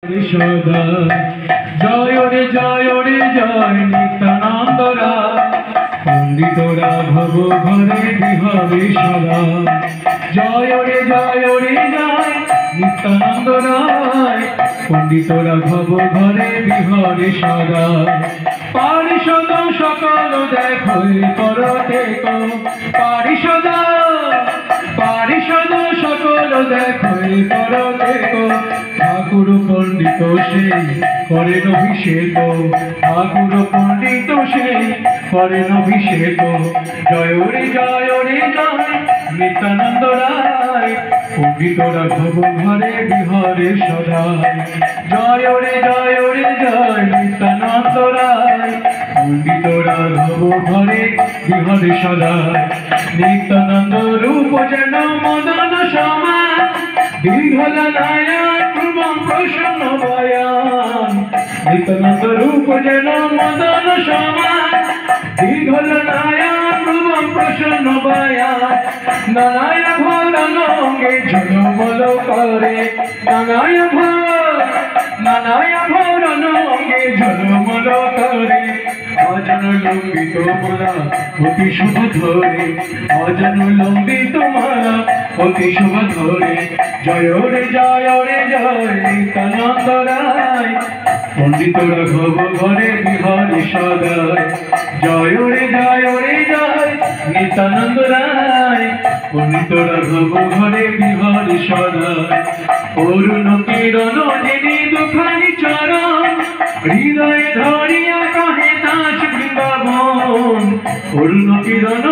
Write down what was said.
সদা জয় রে জয় রে জয় নিত্যানন্দরা পণ্ডিতরা ভব ঘরে বিহরে সদা জয় রে জয় নিত্যানন্দ রায় পণ্ডিতরা ভব ঘরে বিহরে সদা পারিষদ সকল দেখো করতে কো পারিষদ সকল দেখো করতে কো ঠাকুর পণ্ডিত সেই করেন অভিষেক ঠাকুর পণ্ডিত সেই করেন অভিষেক জয় রে জয় নিত্যানন্দ রায় পণ্ডিতরা ভব ঘরে বিহরে সদা জয় রে জয় নিত্যানন্দ রায় পণ্ডিতরা ভব ঘরে বিহরে সদা নিত্যানন্দ রূপ যেন মদন সমান দীর্ঘল নায়ক প্রসন্ন বয়ান নিত্যানন্দ রূপ যেন মদন সমান দীর্ঘল নায়ক প্রসন্ন বয়ান নানায় ভরণ অঙ্গে ঝলমল করে নানায় ভরণ অঙ্গে ঝলমল করে অজন লম্বিত মালা অতি শুভ ধরে অজন লম্বিত মালা অতি শুভ ধরে জয় রে জয় নিত্যানন্দ রায় পণ্ডিতরা ভব ঘরে বিহরে সদা জয় রে জয় নিত্যানন্দ রায় পণ্ডিতরা ভব ঘরে বিহরে সদা অরুণ কিরণ যিনি দুখানি চরণ হৃদয়ে ধরিয়া কহে দাস বৃন্দাবন অরুণ কিরণ